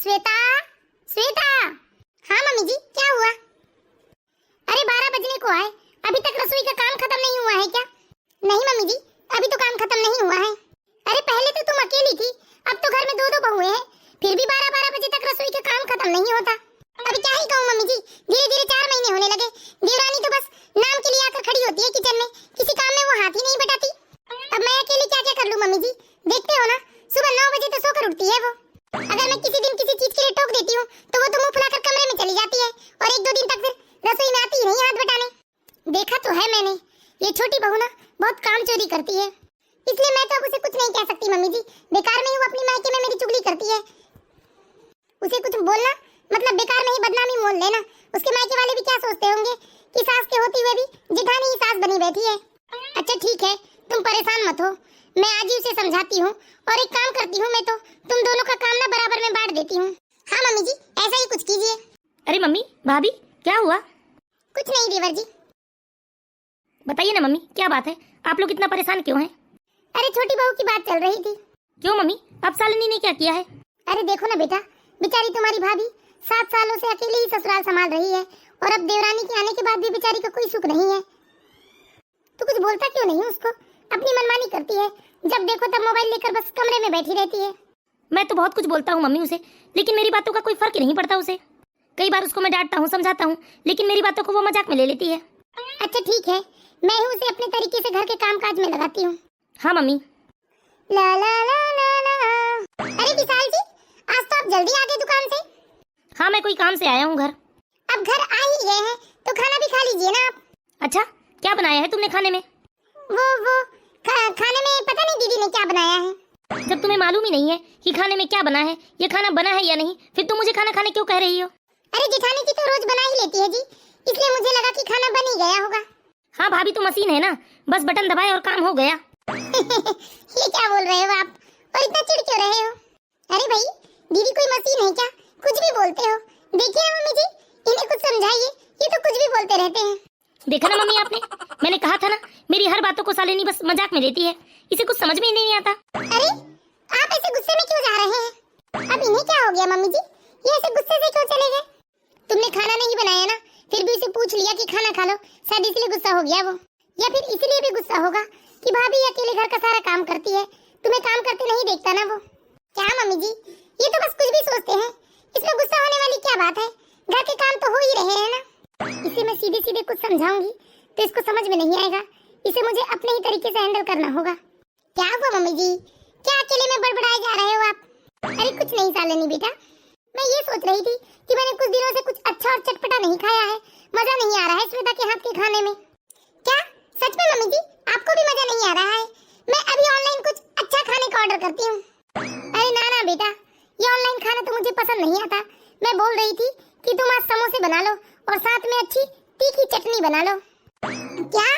श्वेता, श्वेता। हाँ मम्मी जी, क्या हुआ? अरे 12 बजने को आए, अभी तक रसोई का काम खत्म नहीं हुआ है क्या? नहीं मम्मी जी, अभी तो काम खत्म नहीं हुआ है। अरे पहले तो तुम अकेली थी, अब तो घर में दो बहुएं हैं, फिर भी 12-12 बजे तक रसोई का काम खत्म नहीं होता। अभी क्या ही कहूँ मम्मी जी, धीरे धीरे 4 महीने होने लगे। देवरानी तो बस नाम के लिए आकर खड़ी होती है किचन में, किसी काम में वो हाथ ही नहीं बटाती। अब मैं अकेली क्या क्या कर लूँ मम्मी जी? देखते हो ना, सुबह 9 बजे तो सोकर उठती है वो। अगर मैं किसी दिन किसी चीज के लिए टोक देती हूँ तो वो तो मुंह फुलाकर कमरे में चली जाती है और 1-2 दिन तक फिर रसोई में आती ही नहीं हाथ बटाने। देखा तो है मैंने, ये छोटी बहू ना बहुत काम चोरी करती है, इसलिए मैं तो अब उसे कुछ नहीं कह सकती मम्मी जी। बेकार में ही वो अपनी मायके में मेरी चुगली करती है। उसे कुछ बोलना मतलब बेकार में ही बदनामी मोल लेना। उसके मायके वाले भी क्या सोचते होंगे कि सास के होते हुए भी जेठानी ही सास बनी बैठी है। अच्छा ठीक है, तुम परेशान मत हो, मैं आज ही उसे समझाती हूँ और एक काम करती हूँ, मैं तो तुम दोनों का काम ना बराबर में बांट देती हूँ। हाँ मम्मी जी, ऐसा ही कुछ कीजिए। अरे मम्मी, भाभी, क्या हुआ? कुछ नहीं देवर जी। बताइए ना मम्मी, क्या बात है? आप लोग इतना परेशान क्यों हैं? अरे छोटी बहू की बात चल रही थी। क्यों मम्मी, अब शालिनी ने क्या किया है? अरे देखो ना बेटा, बेचारी तुम्हारी भाभी 7 सालों से अकेले ही ससुराल संभाल रही है और अब देवरानी के आने के बाद भी बेचारी का कोई सुख नहीं है। तू कुछ बोलता क्यों नहीं उसको? अपनी मनमानी करती है, जब देखो तब मोबाइल लेकर बस कमरे में बैठी रहती है। मैं तो बहुत कुछ बोलता हूँ मम्मी उसे, लेकिन मेरी बातों का कोई फर्क ही नहीं पड़ता उसे। कई बार उसको मैं डांटता हूँ, समझाता हूँ, लेकिन मेरी बातों को वो मजाक में ले लेती है। अच्छा ठीक है, मैं ही उसे अपने तरीके से घर के कामकाज में लगाती हूँ। हाँ मम्मी। ला ला ला ला ला। अरे विशाल जी, आज तो आप जल्दी आ गए दुकान से। हाँ, मैं कोई काम से आया हूँ घर। अब घर आ ही गए हैं तो खाना भी खा लीजिए ना आप। अच्छा, क्या बनाया है तुमने खाने में? वो खाने में पता नहीं दीदी ने क्या बनाया है। जब तुम्हें मालूम ही नहीं है कि खाने में क्या बना है, ये खाना बना है या नहीं, फिर तुम मुझे खाना खाने क्यों कह रही हो? अरे जेठानी की तो रोज बना ही लेती है जी, इसलिए मुझे लगा कि खाना बन ही गया होगा। हाँ भाभी, तो मशीन है ना, बस बटन दबाए और काम हो गया। ये क्या बोल रहे हो आप, और इतना चिढ़ क्यों रहे हो? अरे भाई, दीदी कोई मशीन है क्या? कुछ भी बोलते हो। देखिए ना मम्मी जी, इन्हें कुछ समझाइए, ये तो कुछ भी बोलते रहते हैं। देखा ना मम्मी आपने, मैंने कहा था ना, मेरी हर बातों को शालिनी बस मजाक में लेती है, इसे कुछ समझ में ही नहीं आता। अरे आप ऐसे गुस्से में क्यों जा रहे हैं? अब इन्हें क्या हो गया मम्मी जी, ये ऐसे गुस्से से क्यों चले गए? तुमने खाना नहीं बनाया ना, फिर भी उसे पूछ लिया कि खाना खा लो, शायद इसलिए गुस्सा हो गया वो। या फिर इसलिए भी गुस्सा होगा कि भाभी अकेले घर का सारा काम करती है, तुम्हें काम करते नहीं देखता ना वो। क्या मम्मी जी, ये तो बस कुछ भी सोचते हैं, इसमें गुस्सा होने वाली क्या बात है? घर के काम तो हो ही रहे हैं ना। इसे मैं सीधे सीधे कुछ समझाऊंगी तो इसको समझ में नहीं आएगा, इसे मुझे अपने ही तरीके से हैंडल करना होगा। क्या हुआ मम्मी जी, क्या अकेले में बड़बड़ाए जा रहे हो आप? अरे कुछ नहीं शालिनी बेटा, मैं ये सोच रही थी कि मैंने कुछ दिनों से कुछ अच्छा और चटपटा नहीं खाया है, मजा नहीं आ रहा है श्वेता के हाथ के खाने में। क्या सच में मम्मी जी, आपको भी मजा नहीं आ रहा है? मैं अभी ऑनलाइन कुछ अच्छा खाने का ऑर्डर करती हूँ। अरे ना ना बेटा, ये ऑनलाइन खाना तो मुझे पसंद नहीं आता। मैं बोल रही थी कि तुम आज समोसे बना लो और साथ में अच्छी तीखी चटनी बना लो। क्या?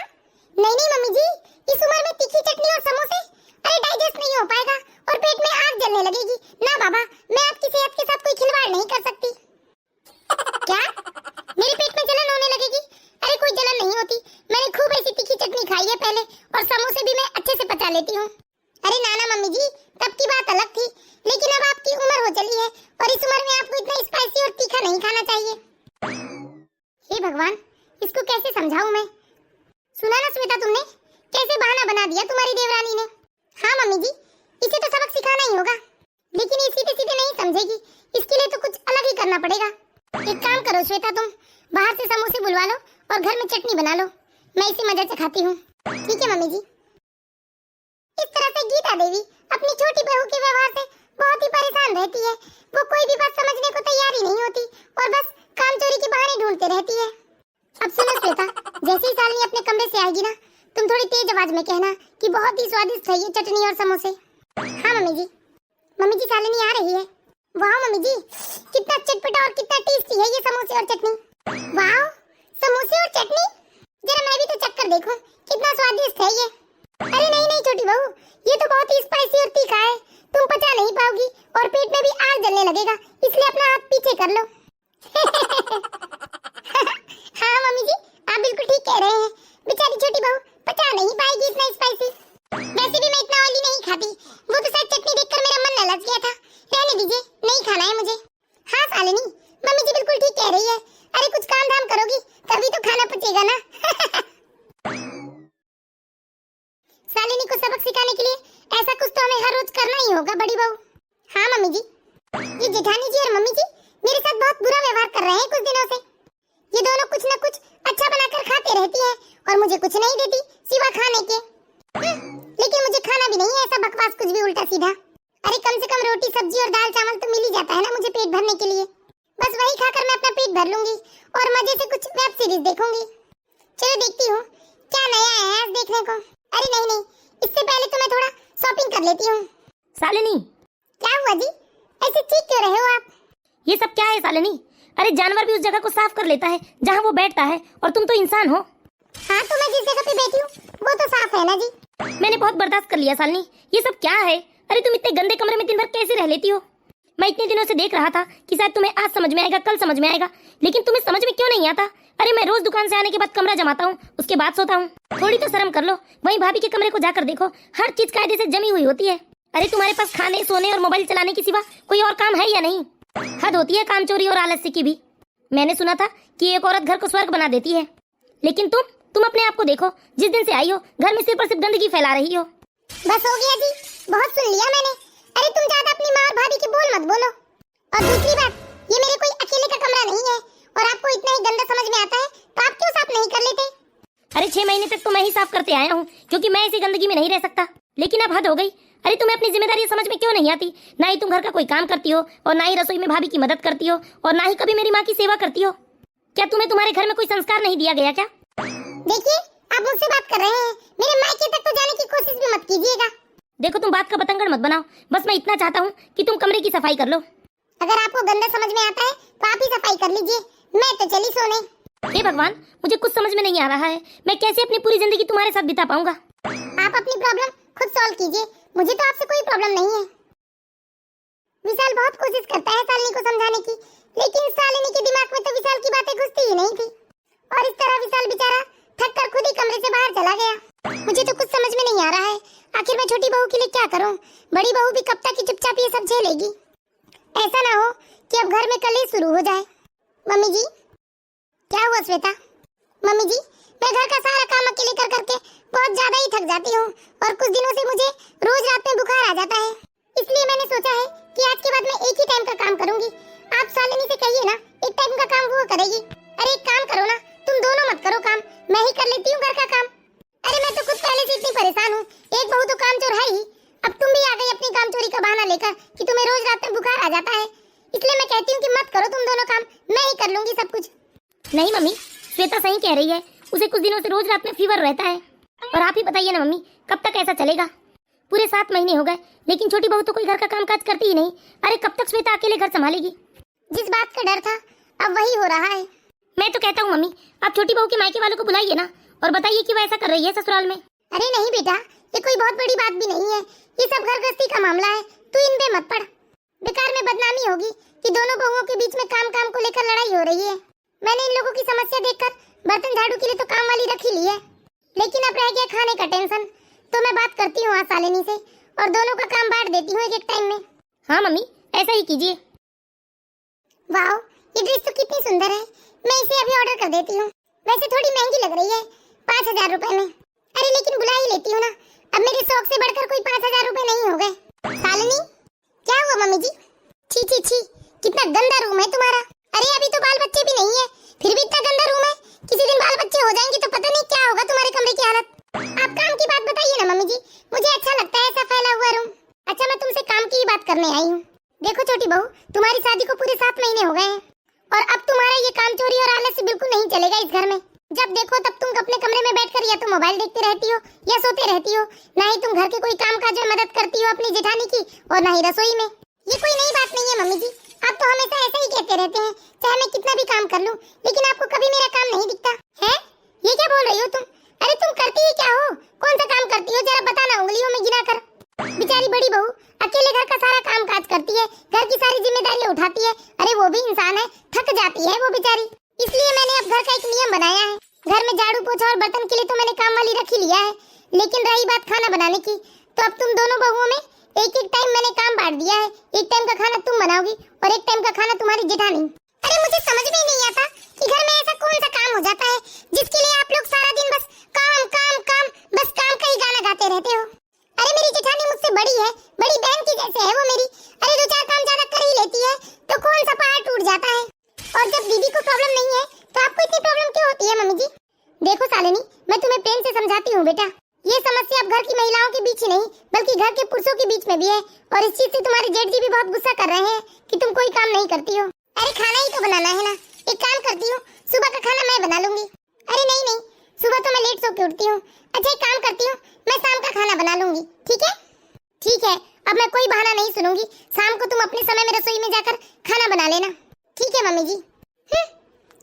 नहीं नहीं मम्मी जी, इस उम्र में तीखी चटनी और समोसे, अरे डाइजेस्ट नहीं हो पाएगा और पेट में आग जलने लगेगी। ना बाबा, मैं आपकी सेहत के साथ कोई खिलवाड़ नहीं कर सकती। क्या? मेरे पेट में जलन होने लगेगी? अरे कोई जलन नहीं होती, मैंने खूब ऐसी तीखी चटनी खाई है पहले, और समोसे भी मैं अच्छे से पचा लेती हूँ। अरे नाना मम्मी जी, तब की बात अलग थी, लेकिन अब आपकी उम्र हो चली है और इस उम्र में आपको इतना स्पाइसी और तीखा नहीं खाना चाहिए। हे भगवान, इसको कैसे समझाऊं मैं? सुना ना श्वेता, तुमने कैसे बहाना बना दिया तुम्हारी देवरानी ने। हाँ मम्मी जी, इसे तो सबक सिखाना ही होगा, लेकिन ये सीधे सीधे नहीं समझेगी, इसके लिए तो कुछ अलग ही करना पड़ेगा। एक काम करो श्वेता, तुम बाहर से समोसे बुलवा लो और घर में चटनी बना लो, मैं इसे मजा से खाती हूँ। ठीक है मम्मी जी। इस तरह से गीता देवी अपनी छोटी बहू के व्यवहार से बहुत ही परेशान रहती है। वो कोई भी बात समझने को तैयार ही नहीं होती और बस काम चोरी के बहाने ढूंढते रहती है। अब सुनो श्वेता, जैसे ही शालिनी अपने कमरे से आएगी ना, तुम थोड़ी तेज आवाज में कहना कि बहुत ही स्वादिष्ट है ये चटनी और समोसे। हाँ मम्मी जी। मम्मी जी, शालिनी आ रही है। वाह मम्मी जी, कितना चटपटा और कितना टेस्टी है ये समोसे और चटनी। वाह, समोसे और चटनी, जरा मैं भी तो चक्कर देखूं, कितना स्वादिष्ट है ये। अरे नहीं नहीं छोटी बहू, ये तो बहुत ही स्पाइसी और तीखा है, तुम पचा नहीं पाओगी और पेट में भी आग जलने लगेगा, इसलिए अपना हाथ पीछे कर लो। हाँ मम्मी जी, आप बिल्कुल ठीक कह रहे हैं, बेचारी छोटी बहू पचा नहीं पाएगी इतना स्पाइसी। वैसे भी मैं इतना ऑयली नहीं खाती, वो तो शायद चटनी देखकर मेरा मन ललच गया था। रहने दीजिए, नहीं खाना है मुझे। मेरी जेठानी जी और मम्मी जी मेरे साथ बहुत बुरा व्यवहार कर रहे हैं कुछ दिनों से। ये दोनों कुछ न कुछ अच्छा बनाकर खाते रहती हैं और मुझे कुछ नहीं देती सिवा खाने के। लेकिन मुझे खाना भी नहीं है ऐसा बकवास कुछ भी उल्टा सीधा। अरे कम से कम रोटी सब्जी और दाल चावल तो मिल ही जाता है ना मुझे पेट भरने के लिए। बस वही खाकर मैं अपना पेट भर लूंगी और मजे से कुछ वेब सीरीज देखूंगी। चलो देखती हूँ क्या नया है आज देखने को। अरे नहीं, इससे पहले तो मैं थोड़ा शॉपिंग कर लेती हूँ। शालिनी, क्या हुआ जी, ऐसे चीख क्यों रहे हो आप? ये सब क्या है शालिनी? अरे जानवर भी उस जगह को साफ कर लेता है जहाँ वो बैठता है और तुम तो इंसान हो। हाँ तो मैं जिस जगह पे बैठी हूँ वो तो साफ है ना जी। मैंने बहुत बर्दाश्त कर लिया शालिनी, ये सब क्या है? अरे तुम इतने गंदे कमरे में दिन भर कैसे रह लेती हो? मैं इतने दिनों से देख रहा था कि शायद तुम्हें आज समझ में आएगा, कल समझ में आएगा, लेकिन तुम्हें समझ में क्यों नहीं आता? अरे मैं रोज दुकान से आने के बाद कमरा जमाता हूँ, उसके बाद सोता हूँ। थोड़ी तो शर्म कर लो। वहीं भाभी के कमरे को जाकर देखो, हर चीज कायदे से जमी हुई होती है। अरे तुम्हारे पास खाने सोने और मोबाइल चलाने के सिवा कोई और काम है या नहीं? हद होती है काम चोरी और आलस्य की भी। मैंने सुना था कि एक औरत घर को स्वर्ग बना देती है, लेकिन तुम अपने आप को देखो। जिस दिन से आई हो घर में सिर्फ और सिर्फ गंदगी फैला रही हो। बस हो गया जी, बहुत सुन लिया मैंने। अरे तुम ज्यादा अपनी माँ और भाभी की बोल मत बोलो। और दूसरी बात, ये मेरे कोई अकेले का कमरा नहीं है और आपको इतना ही गंदा समझ में आता है तो आप क्यों साफ नहीं कर लेते? अरे 6 महीने तक तो मैं ही साफ करते आया हूँ क्योंकि मैं ऐसी गंदगी में नहीं रह सकता, लेकिन अब हद हो गई। अरे तुम्हें अपनी जिम्मेदारी समझ में क्यों नहीं आती? ना ही तुम घर का कोई काम करती हो और ना ही रसोई में भाभी की मदद करती हो और ना ही कभी मेरी माँ की सेवा करती हो। क्या तुम्हें तुम्हारे घर में कोई संस्कार नहीं दिया गया क्या? देखिए आप मुझसे बात कर रहे हैं, मेरे मायके तक तो जाने की कोशिश भी मत कीजिएगा। देखो तुम बात का बतंगड़ मत बनाओ, बस मैं इतना चाहता हूँ कि तुम कमरे की सफाई कर लो। अगर आपको गंदा समझ में आता है तो आप ही सफाई कर लीजिए, मैं तो चली सोने। हे भगवान, मुझे कुछ समझ में नहीं आ रहा है, मैं कैसे अपनी पूरी जिंदगी तुम्हारे साथ बिता पाऊंगा? आप अपनी प्रॉब्लम खुद सॉल्व कीजिए, मुझे तो आपसे कोई प्रॉब्लम नहीं है। विशाल बहुत कोशिश करता है शालिनी को समझाने की, लेकिन शालिनी के दिमाग में तो विशाल की बातें घुसती ही नहीं थी और इस तरह विशाल बेचारा थक कर खुद ही कमरे से बाहर चला गया। मुझे तो कुछ समझ में नहीं आ रहा है, आखिर मैं छोटी बहू के लिए क्या करूं? बड़ी बहू भी कब तक चुपचाप ये सब झेलेगी? ऐसा ना हो कि अब घर में कलेश शुरू हो जाए। मम्मी जी, क्या हुआ श्वेता? मम्मी जी, मैं घर का सारा काम अकेले कर करके बहुत ज्यादा ही थक जाती हूँ और कुछ दिनों से मुझे रोज रात में बुखार आ जाता है, इसलिए मैंने सोचा है कि आज के बाद मैं एक ही टाइम का काम करूंगी। आप शालिनी से कहिए ना, एक टाइम का काम वो करेगी। अरे एक काम करो ना, तुम दोनों मत करो काम, मैं ही कर लेती हूँ घर का काम। अरे मैं तो खुद पहले से इतनी परेशान हूँ, एक बहू तो काम चोर है ही, अब तुम भी आ गई अपनी काम चोरी का बहाना लेकर कि तुम्हें रोज रात में बुखार आ जाता है, इसलिए मैं कहती हूँ कि मत करो तुम दोनों काम, मैं ही कर लूंगी सब कुछ। नहीं मम्मी, श्वेता सही कह रही है, उसे कुछ दिनों से रोज रात में फीवर रहता है। और आप ही बताइए ना मम्मी, कब तक ऐसा चलेगा? पूरे 7 महीने हो गए, लेकिन छोटी बहू तो कोई घर का काम काज करती ही नहीं। अरे कब तक श्वेता अकेले घर संभालेगी? जिस बात का डर था अब वही हो रहा है। मैं तो कहता हूँ मम्मी, आप छोटी बहू के मायके वालों को बुलाइए ना और बताइए कि वो ऐसा कर रही है ससुराल में। अरे नहीं बेटा, ये कोई बहुत बड़ी बात भी नहीं है, ये सब घर गृहस्थी का मामला है, तू इन पे मत पड़। बेकार में बदनामी होगी कि दोनों बहुओं के बीच में काम को लेकर लड़ाई हो रही है। मैंने इन लोगों की समस्या देखकर बर्तन झाड़ू के लिए तो काम वाली रख ही ली है, लेकिन अब रह गया खाने का टेंशन। तो मैं बात करती हूँ आज शालिनी से और दोनों का काम बांट देती हूँ एक टाइम में। हाँ मम्मी, ऐसा ही कीजिए। वाह, ये ड्रेस तो कितनी सुंदर है, मैं इसे अभी ऑर्डर कर देती हूँ। वैसे थोड़ी महंगी लग रही है, 5000 रुपए में। अरे लेकिन बुला ही लेती हूँ ना, अब मेरे शौक से बढ़कर कोई 5000 रुपए नहीं हो गए। शालिनी, क्या हुआ मम्मी जी? छी छी छी, कितना गंदा रूम है तुम्हारा। अरे अभी तो बाल बच्चे भी नहीं है, फिर भी इतना गंदा रूम है। किसी दिन बाल बच्चे हो जाएंगे तो पता नहीं क्या होगा तुम्हारे कमरे की हालत। आप काम की बात बताइए ना मम्मी जी, मुझे अच्छा लगता है ऐसा फैला हुआ रूम। अच्छा मैं तुमसे काम की ही बात करने आई हूँ। देखो छोटी बहू, तुम्हारी शादी को पूरे 7 महीने हो गए हैं और अब तुम्हारा ये काम चोरी और आलस्य बिल्कुल नहीं चलेगा इस घर में। जब देखो तब तुम अपने कमरे में बैठकर या तो मोबाइल देखते रहती हो या सोते रहती हो, ना ही तुम घर के कोई काम काज में मदद करती हो अपनी जेठानी की और ना ही रसोई में। ये कोई नई बात नहीं है मम्मी जी, आप तो हमेशा ऐसा ही कहते रहते हैं, चाहे मैं कितना भी काम कर लूं, लेकिन आपको कभी मेरा काम नहीं दिखता है। ये क्या बोल रही हो तुम? अरे तुम करती ही क्या हो? कौन सा काम करती हो जरा बताना उंगलियों में गिना कर। बेचारी बड़ी बहू अकेले घर का सारा काम काज करती है, घर की सारी जिम्मेदारियां उठाती है। अरे वो भी इंसान है, थक जाती है वो बेचारी। इसलिए मैंने अब घर का एक नियम बनाया है, घर में झाड़ू पोछा और बर्तन के लिए तो मैंने काम वाली रख ही लिया है, लेकिन रही बात खाना बनाने की, तो अब तुम दोनों बहुओं में एक एक टाइम मैंने काम बांट दिया है। एक टाइम का खाना तुम बनाओगी और एक टाइम का खाना तुम्हारी जेठानी। अरे मुझे समझ में नहीं आता कि घर में ऐसा कौन सा काम हो जाता है जिसके लिए आप लोग सारा दिन बस काम काम काम, बस काम का ही गाना गाते रहते हो। अरे मेरी जेठानी मुझसे बड़ी है, बड़ी बहन की जैसे है वो मेरी। अरे 2-4 काम ज्यादा कर ही लेती है, कोई काम नहीं करती हो। अरे खाना ही तो बनाना है ना, एक काम करती हूँ, सुबह का खाना मैं बना लूंगी। अरे नहीं नहीं, सुबह तो मैं लेट सो के उठती हूँ। अच्छा एक काम करती हूँ, मैं शाम का खाना बना लूंगी। ठीक है? ठीक है, अब मैं कोई बहाना नहीं सुनूंगी। शाम को तुम अपने समय में रसोई में जाकर खाना बना लेना। ठीक है मम्मी जी।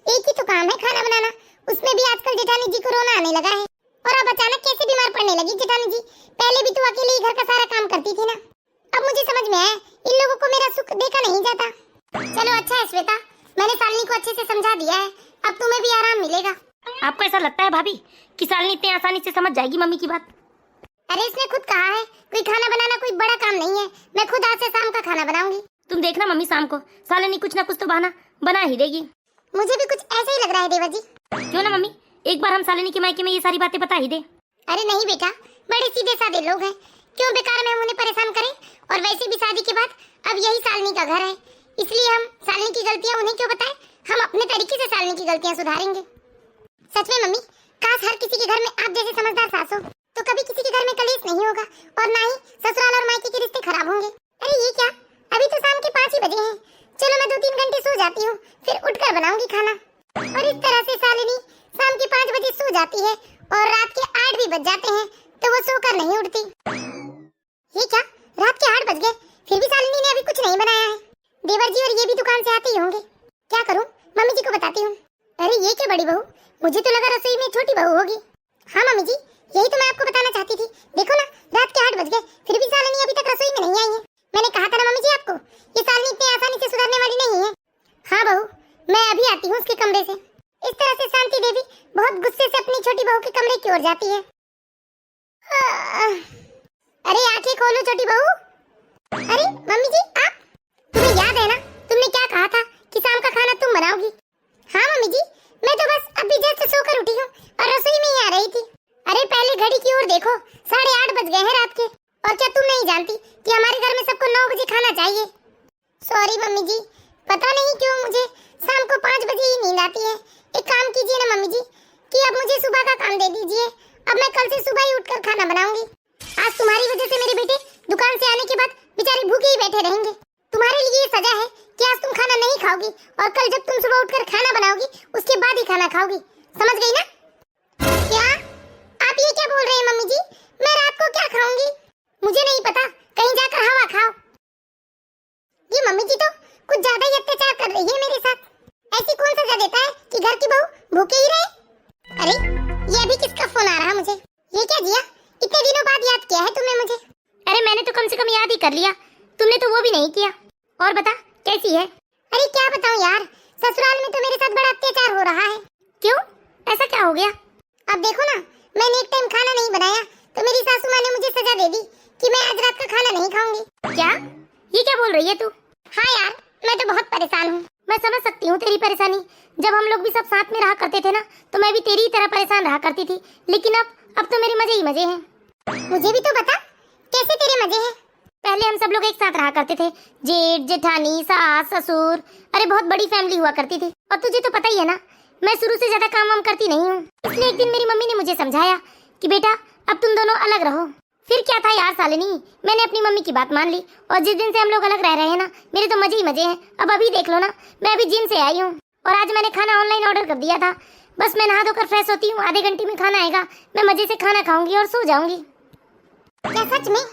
एक ही तो काम है खाना बनाना, उसमें भी आजकल जेठानी जी को रोना आने लगा है। और अब अचानक कैसे बीमार पड़ने लगी जेठानी जी? पहले भी तो अकेले ही घर का सारा काम करती थी ना। अब मुझे समझ में आया, इन लोगों को मेरा सुख देखा नहीं जाता। चलो अच्छा है श्वेता, मैंने शालिनी को अच्छे से समझा दिया है, अब तुम्हें भी आराम मिलेगा। आपको ऐसा लगता है भाभी कि शालिनी इतनी आसानी से समझ जाएगी मम्मी की बात? अरे इसने खुद कहा है, कोई खाना बनाना कोई बड़ा काम नहीं है, मैं खुद आज से शाम का खाना बनाऊंगी। तुम देखना मम्मी, शाम को शालिनी कुछ ना कुछ तो बहाना बना ही देगी। मुझे भी कुछ ऐसा ही लग रहा है देवर जी। क्यों ना मम्मी, एक बार हम शालिनी के मायके में ये सारी बातें बता ही दे। अरे नहीं बेटा, बड़े सीधे साधे लोग हैं, क्यों बेकार में हम उन्हें परेशान करें। और वैसे भी शादी के बाद अब यही शालिनी का घर है, इसलिए हम शालिनी की गलतियां उन्हें क्यों बताएं, हम अपने तरीके से शालिनी की गलतियां सुधारेंगे। सच में मम्मी, काश हर किसी के घर में आप जैसे समझदार सास हो, तो कभी किसी के घर में कलेश नहीं होगा और ना ही ससुराल और मायके के रिश्ते खराब होंगे। अरे ये क्या, अभी तो शाम के 5 ही बजे हैं। चलो मैं 2-3 घंटे सो जाती हूँ, फिर उठकर बनाऊंगी खाना। और इस तरह से शालिनी शाम के 5 बजे सो जाती है और रात के 8 भी बज जाते हैं तो वो सोकर नहीं उठती। ये क्या, रात के 8 बज गए, फिर भी शालिनी ने अभी कुछ नहीं बनाया है। देवर जी और ये भी दुकान से आते ही होंगे। क्या करूं, मम्मी जी को बताती हूँ। अरे ये क्या बड़ी बहू, मुझे तो लगा रसोई में छोटी बहू होगी। हाँ मम्मी जी, यही तो मैं आपको बताना चाहती थी। देखो ना, रात के 8 बज गए, फिर भी शालिनी अभी तक रसोई में नहीं आई है। मैंने कहा था ना मम्मी जी आपको, ये शालिनी इतनी आसानी से सुधरने वाली नहीं है। हाँ बहू, मैं अभी आती हूँ उसके कमरे से। इस तरह से शांति देवी बहुत गुस्से से अपनी छोटी बहू के कमरे की ओर जाती है। अरे आंखें खोलो छोटी बहू। अरे मम्मी जी आप, तुम्हें याद है ना तुमने क्या कहा था कि शाम का खाना तुम बनाओगी? हाँ मम्मी जी, मैं तो बस अभी जस्ट सोकर उठी हूँ और रसोई में ही आ रही थी। अरे पहले घड़ी की ओर देखो, 8:30 बज गए हैं रात के। और क्या तुम नहीं जानती कि हमारे घर में सबको 9 बजे खाना चाहिए? सॉरी मम्मी जी, पता नहीं क्यों मुझे शाम को 5 बजे ही नींद आती है। एक काम कीजिए ना मम्मी जी, कि अब मुझे सुबह का काम दे दीजिए। अब मैं कल से सुबह ही उठकर खाना बनाऊंगी। आज तुम्हारी वजह से मेरे बेटे दुकान से आने के बाद बेचारे भूखे ही बैठे रहेंगे। तुम्हारे लिए ये सजा है कि आज तुम खाना नहीं खाओगी और कल जब तुम सुबह उठकर खाना बनाओगी उसके बाद ही खाना खाओगी। समझ गई ना? क्या आप ये क्या बोल रहे हैं मम्मी जी? मैं रात को क्या खाऊंगी? मुझे नहीं पता, कहीं जाकर हवा खाओ। ये मम्मी जी तो कुछ ज्यादा ही अत्याचार कर रही है मेरे साथ। ऐसी कौन सजा देता है कि घर की बहू भूखे ही रहे? अरे ये अभी किसका फोन आ रहा मुझे? ये क्या जिया, इतने दिनों बाद याद किया है तुमने मुझे? अरे मैंने तो कम से कम याद ही कर लिया, तुमने तो वो भी नहीं किया। और बता कैसी है? अरे क्या बताऊं यार, ससुराल में तो मेरे साथ बड़ा अत्याचार हो रहा है। क्यों, ऐसा क्या हो गया? अब देखो ना, मैंने एक टाइम खाना नहीं बनाया तो मेरी सासू माँ ने मुझे सजा दे दी कि मैं आज रात का खाना नहीं खाऊंगी। क्या, ये क्या बोल रही है तू? हाँ यार, मैं तो बहुत परेशान हूँ। मैं समझ सकती हूँ तेरी परेशानी। जब हम लोग भी सब साथ में रहा करते थे ना, तो मैं भी तेरी तरह परेशान रहा करती थी। लेकिन अब तो मेरे मजे ही मजे हैं। मुझे भी तो बता, कैसे तेरे मजे हैं? पहले हम सब लोग एक साथ रहा करते थे, जेठ जेठानी सास ससुर, अरे बहुत बड़ी फैमिली हुआ करती थी। और तुझे तो पता ही है ना, मैं शुरू से ज्यादा काम वाम करती नहीं हूँ। इसलिए एक दिन मेरी मम्मी ने मुझे समझाया कि बेटा अब तुम दोनों अलग रहो। फिर क्या था यार शालिनी, मैंने अपनी मम्मी की बात मान ली और जिस दिन से हम लोग अलग रह रहे हैं ना, मेरे तो मजे ही मजे हैं। अब अभी देख लो ना, मैं अभी जिम से आई हूँ और आज मैंने खाना ऑनलाइन ऑर्डर कर दिया था। बस मैं नहा धोकर फ्रेश होती हूँ, आधे घंटे में खाना आएगा, मैं मजे से खाना खाऊंगी और सो जाऊंगी। क्या सच में?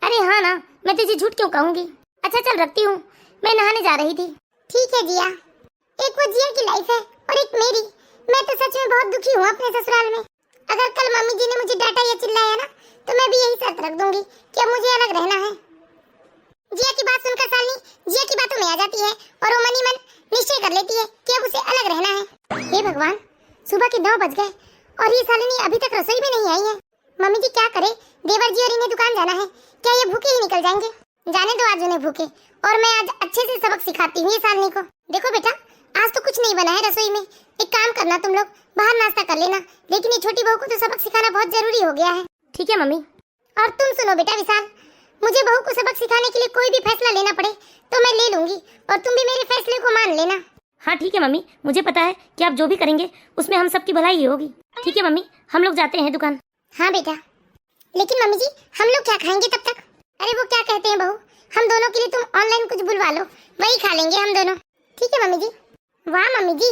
अरे हाँ ना, मैं तुझे झूठ क्यों कहूंगी। अच्छा चल रखती हूँ, मैं नहाने जा रही थी। ठीक है जिया, एक वो जिया की लाइफ है और एक मेरी। मैं तो सच में बहुत दुखी हूँ अपने ससुराल में। अगर कल मम्मी जी ने मुझे डांटा या चिल्लाया ना, तो मैं भी यही शर्त रख दूंगी कि अब मुझे अलग रहना है। जिया की बात सुनकर शालिनी जिया की बातों में आ जाती है और वो मन ही मन निश्चय कर लेती है कि अब उसे अलग रहना है। हे भगवान, सुबह के 9 बज गए और ये शालिनी अभी तक रसोई में नहीं आई है। मम्मी जी क्या करे, देवर जी और इन्हें दुकान जाना है, क्या ये भूखे ही निकल जाएंगे? जाने दो आज उन्हें भूखे, और मैं आज अच्छे से सबक सिखाती हूँ ये शालिनी को। देखो बेटा, आज तो कुछ नहीं बना है रसोई में, एक काम करना तुम लोग बाहर नाश्ता कर लेना, लेकिन ये छोटी बहू को तो सबक सिखाना बहुत जरूरी हो गया है। ठीक है मम्मी। और तुम सुनो बेटा विशाल, मुझे बहू को सबक सिखाने के लिए कोई भी फैसला लेना पड़े तो मैं ले लूंगी और तुम भी मेरे फैसले को मान लेना। हाँ ठीक है मम्मी, मुझे पता है कि आप जो भी करेंगे उसमें हम सबकी भलाई ही होगी। ठीक है मम्मी, हम लोग जाते हैं दुकान। हाँ बेटा, लेकिन मम्मी जी हम लोग क्या खाएंगे तब तक? अरे वो क्या कहते हैं बहू, हम दोनों के लिए तुम ऑनलाइन कुछ बुलवा लो, वही खा लेंगे हम दोनों। ठीक है मम्मी जी। वाह मम्मी जी,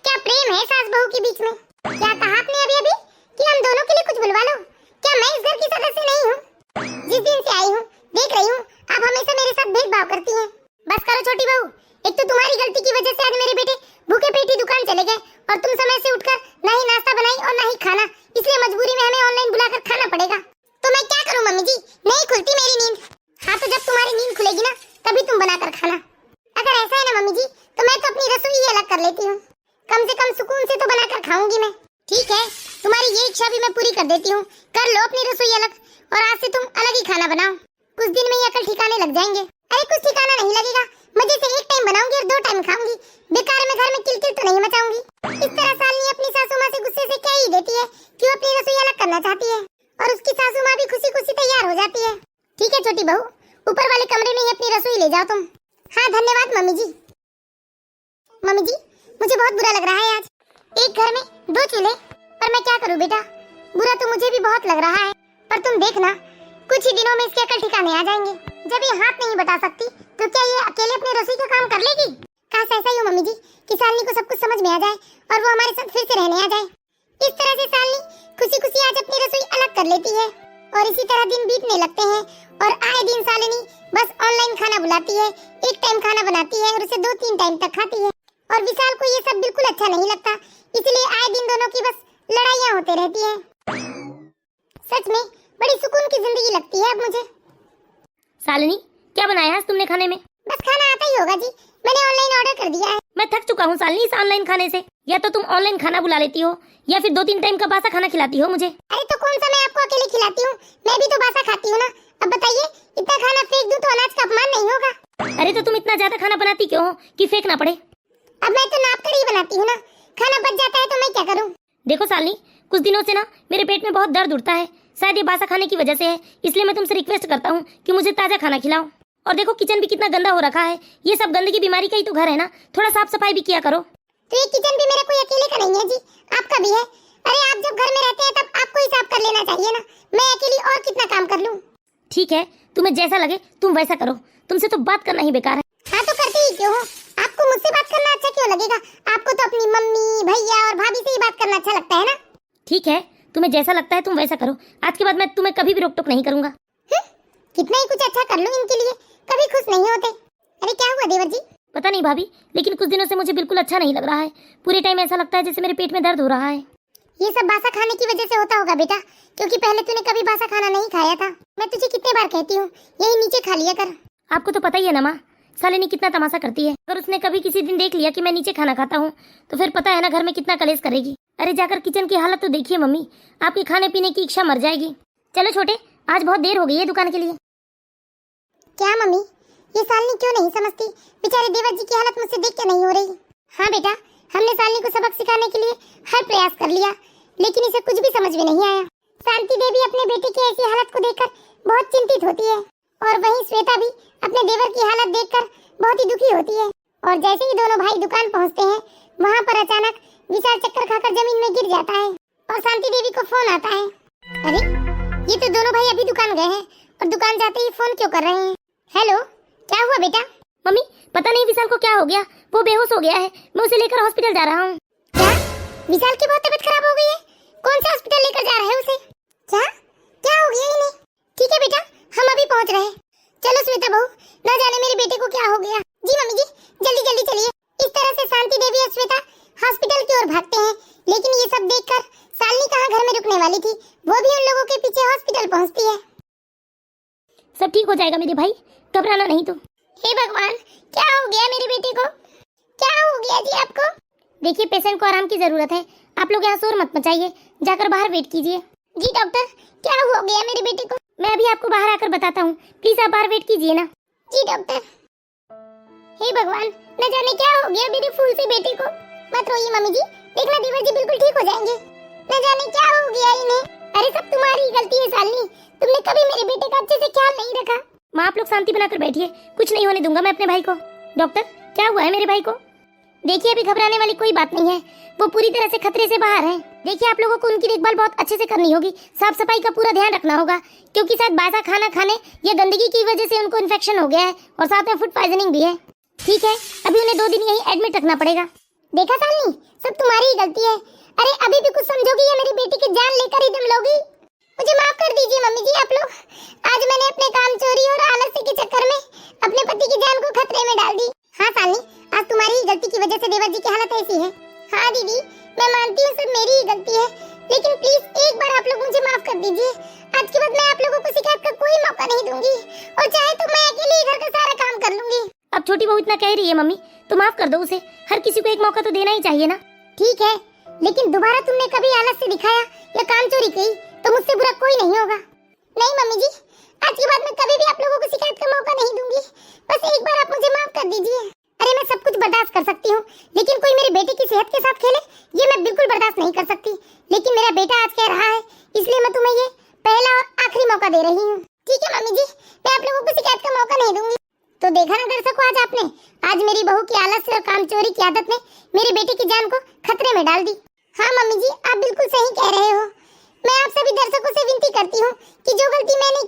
क्या प्रेम है सास बहू के बीच में। क्या कहा आपने अभी अभी कि हम दोनों के लिए कुछ बुलवा लो? क्या मैं इस घर की सदस्य नहीं हूँ? जिस दिन से आई हूँ देख रही हूँ आप हमेशा मेरे साथ भेदभाव करती हैं। बस करो छोटी बहू, एक तो तुम्हारी गलती की वजह से आज मेरे बेटे भूखे पेट ही दुकान चले गए और तुम समय से उठकर ना ही नाश्ता बनाई और ना ही खाना, इसलिए मजबूरी में हमें ऑनलाइन बुलाकर खाना पड़ेगा। तो मैं क्या करूं मम्मी जी, नहीं खुलती मेरी नींद। हाँ तो जब तुम्हारी नींद खुलेगी ना तभी तुम बनाकर खाना। अगर ऐसा है ना मम्मी जी तो मैं तो अपनी रसोई ही अलग कर लेती हूँ, कम से कम सुकून से तो बनाकर खाऊंगी मैं। ठीक है, तुम्हारी ये इच्छा भी मैं पूरी कर देती हूँ, कर लो अपनी रसोई अलग और आज से तुम अलग ही खाना बनाओ। कुछ दिन में ही अकल ठिकाने लग जाएंगे। अरे कुछ ठिकाना नहीं लगेगा, मजे से एक टाइम बनाऊंगी और 2 टाइम खाऊंगी, बेकार में घर में किलकिल तो नहीं मचाऊंगी। इस तरह सालनी अपनी सासू माँ से गुस्से से क्या ही देती है कि वो अपनी रसोई अलग करना चाहती है और उसकी सासू माँ भी खुशी खुशी तैयार हो जाती है। ठीक है छोटी बहू, ऊपर वाले कमरे में ही अपनी रसोई ले जाओ तुम। हाँ धन्यवाद मम्मी जी। मम्मी जी मुझे बहुत बुरा लग रहा है आज, एक घर में 2 चूल्हे, पर मैं क्या करूँ बेटा, बुरा तो मुझे भी बहुत लग रहा है, पर तुम देखना कुछ ही दिनों में इसके अकल ठिकाने आ जाएंगे। जब ये हाथ नहीं बटा सकती तो क्या ये अकेले अपनी रसोई का काम कर लेगी? काश ऐसा ही हो मम्मी जी कि सालनी को सब कुछ समझ में आ जाए और वो हमारे साथ फिर से रहने आ जाए। इस तरह से सालनी खुशी खुशी आज अपनी रसोई अलग कर लेती है और इसी तरह दिन बीतने लगते हैं और आए दिन सालनी बस ऑनलाइन खाना बुलाती है, एक टाइम खाना बनाती है और उसे 2-3 टाइम तक खाती है। और विशाल को ये सब बिल्कुल अच्छा नहीं लगता, इसलिए आए दिन दोनों की बस लड़ाइयाँ होते रहती है। सच में बड़ी सुकून की जिंदगी लगती है अब मुझे। शालिनी क्या बनाया है तुमने खाने में? बस खाना आता ही होगा जी, मैंने ऑनलाइन ऑर्डर कर दिया है। मैं थक चुका हूँ शालिनी इस ऑनलाइन खाने से। या तो तुम ऑनलाइन खाना बुला लेती हो या फिर 2-3 टाइम का बासा खाना खिलाती हो मुझे। अरे तो कौन सा मैं आपको अकेले खिलाती हूँ, मैं भी तो बासा खाती हूँ ना। अब बताइए इतना खाना फेंक दूं तो अनाज का अपमान नहीं होगा? अरे तो तुम इतना ज्यादा खाना बनाती क्यों हो कि फेंकना पड़े? अब मैं तो नाप कर ही बनाती हूँ ना, खाना बच जाता है तो मैं क्या करूँ? देखो शालिनी कुछ दिनों से ना मेरे पेट में बहुत दर्द उठता है, शायद ये बासा खाने की वजह से है, इसलिए मैं तुमसे रिक्वेस्ट करता हूँ कि मुझे ताजा खाना खिलाओ। और देखो किचन भी कितना गंदा हो रखा है, ये सब गंदगी बीमारी का ही तो घर है ना, थोड़ा साफ सफाई भी किया करो। तो ये किचन भी मेरा कोई अकेले का नहीं है जी, आपका भी है। अरे आप जब घर में रहते हैं तब आपको ही साफ कर लेना चाहिए ना, मैं अकेली और कितना काम कर लूँ? ठीक है, तुम्हें जैसा लगे तुम वैसा करो, तुमसे तो बात करना ही बेकार है। हाँ तो करते ही क्यों हो, आपको मुझसे बात करना अच्छा क्यों लगेगा? आपको तो अपनी मम्मी भैया और भाभी से ही बात करना अच्छा लगता है ना। ठीक है, तुम्हें जैसा लगता है तुम वैसा करो, आज के बाद मैं तुम्हें कभी भी रोक टोक नहीं करूंगा। कितना ही कुछ अच्छा कर लूं इनके लिए, कभी खुश नहीं होते। अरे क्या हुआ देवर जी? पता नहीं भाभी, लेकिन कुछ दिनों से मुझे बिल्कुल अच्छा नहीं लग रहा है, पूरे टाइम ऐसा लगता है जैसे मेरे पेट में दर्द हो रहा है। ये सब बासा खाने की वजह से होता होगा बेटा, क्योंकि पहले तूने कभी बासा खाना नहीं खाया था। मैं तुझे कितने बार कहती हूँ यही नीचे खा लिया कर। आपको तो पता ही है ना माँ, शालिनी कितना तमाशा करती है। अगर उसने कभी किसी दिन देख लिया कि मैं नीचे खाना खाता हूँ तो फिर पता है ना घर में कितना कलेश करेगी। अरे जाकर किचन की हालत तो देखिए मम्मी, आपकी खाने पीने की इच्छा मर जाएगी। चलो छोटे, आज बहुत देर हो गई है दुकान के लिए। क्या मम्मी, ये सालनी क्यों नहीं समझती? बेचारे देवर जी की हालत मुझसे देख के नहीं हो रही। हाँ बेटा, हमने सालनी को सबक सिखाने के लिए हर प्रयास कर लिया, लेकिन इसे कुछ भी समझ में नहीं आया। शांति देवी अपने बेटे की ऐसी हालत को देखकर बहुत चिंतित होती है और वहीं श्वेता भी अपने देवर की हालत देखकर बहुत ही दुखी होती है। और जैसे ही दोनों भाई दुकान पहुंचते हैं, वहां पर अचानक विशाल चक्कर खाकर जमीन में गिर जाता है और शांति देवी को फोन आता है। अरे ये तो दोनों भाई अभी दुकान गए हैं और दुकान जाते ही फोन क्यों कर रहे हैं? हेलो, क्या हुआ बेटा? मम्मी पता नहीं विशाल को क्या हो गया, वो बेहोश हो गया है, मैं उसे लेकर हॉस्पिटल जा रहा हूँ। क्या? विशाल की बहुत तबीयत खराब हो गई है? कौन सा हॉस्पिटल लेकर जा रहे हैं उसे? क्या क्या हो गया इन्हें? ठीक है बेटा, हम अभी पहुंच रहे हैं। चलो श्वेता बहू, न जाने मेरे बेटे को क्या हो गया। जी मम्मी जी, जल्दी जल्दी चलिए। इस तरह से शांति देवी और श्वेता हॉस्पिटल की ओर भागते हैं, लेकिन ये सब देखकर सालनी कहाँ घर में रुकने वाली थी, वो भी उन लोगों के पीछे हॉस्पिटल पहुंचती है। सब ठीक हो जाएगा मेरे भाई, घबराना नहीं। तो हे भगवान, क्या हो गया मेरे बेटे को? क्या हो गया जी आपको? देखिए पेशेंट को आराम की जरूरत है, आप लोग यहाँ शोर मत मचाइए, जाकर बाहर वेट कीजिए। जी डॉक्टर, क्या हो गया मेरे बेटे को? मैं अभी आपको बाहर आकर बताता हूँ, प्लीज आप बाहर वेट कीजिए ना। जी डॉक्टर। हे भगवान, न जाने क्या हो गया मेरे फूल से बेटे को। मत रोइए मम्मी जी, देखना देवर जी बिल्कुल ठीक हो जाएंगे। न जाने क्या हो गया इन्हें। अरे सब तुम्हारी गलती है सालनी, तुमने कभी मेरे बेटे का अच्छे से ख्याल नहीं रखा। माँ आप लोग शांति बनाकर बैठिए, कुछ नहीं होने दूंगा मैं अपने भाई को। डॉक्टर क्या हुआ है मेरे भाई को? देखिए अभी घबराने वाली कोई बात नहीं है, वो पूरी तरह से खतरे से बाहर हैं। देखिए आप लोगों को उनकी देखभाल बहुत अच्छे से करनी होगी, साफ सफाई का पूरा ध्यान रखना होगा, क्योंकि शायद बासा खाना खाने या गंदगी की वजह से उनको इन्फेक्शन हो गया है और साथ में फूड पॉइजनिंग भी है। ठीक है, अभी उन्हें 2 दिन यहीं एडमिट रखना पड़ेगा। देखा सालनी, सब तुम्हारी ही गलती है। अरे अभी भी कुछ समझोगी या मेरी बेटी की जान लेकर ही दम लोगी? मुझे माफ कर दीजिए मम्मी जी आप लोग, आज मैंने अपने काम चोरी और आलस्य के चक्कर में अपने पति की जान को खतरे में डाल दी। हाँ सालनी, आज तुम्हारी ही गलती की वजह से देवर जी की हालत ऐसी है। हाँ दीदी, मैं मानती हूँ सब मेरी ही गलती है, लेकिन प्लीज एक बार आप लोग मुझे माफ कर दीजिए। आज के बाद मैं आप लोगों को शिकायत का कोई मौका नहीं दूंगी, और चाहे तो मैं अकेले ही घर का सारा काम कर लूंगी। अब छोटी बहू इतना कह रही है मम्मी, तो माफ कर दो उसे, हर किसी को एक मौका तो देना ही चाहिए ना। ठीक है, लेकिन दोबारा तुमने कभी आलस्य दिखाया या काम चोरी की तो मुझसे बुरा कोई नहीं होगा। नहीं मम्मी जी, आज के बाद मैं कभी भी आप लोगों को शिकायत का मौका नहीं दूंगी, बस एक बार आप मुझे माफ कर दीजिए। अरे मैं सब कुछ बर्दाश्त कर सकती हूँ, लेकिन कोई मेरे बेटे की सेहत के साथ खेले ये मैं बिल्कुल बर्दाश्त नहीं कर सकती। लेकिन मेरा बेटा आज कह रहा है, इसलिए मैं तुम्हें ये पहला और आखिरी मौका दे रही हूँ। ठीक है मम्मी जी, मैं आप लोगों को शिकायत का मौका नहीं दूंगी। तो देखा ना दर्शकों, आज आपने, आज मेरी बहू की आलस्य और काम चोरी की आदत ने मेरे बेटे की जान को खतरे में डाल दी। हाँ मम्मी जी, आप बिल्कुल सही कह रहे हो। मैं आप सभी दर्शकों से विनती करती हूँ कि जो गलती मैंने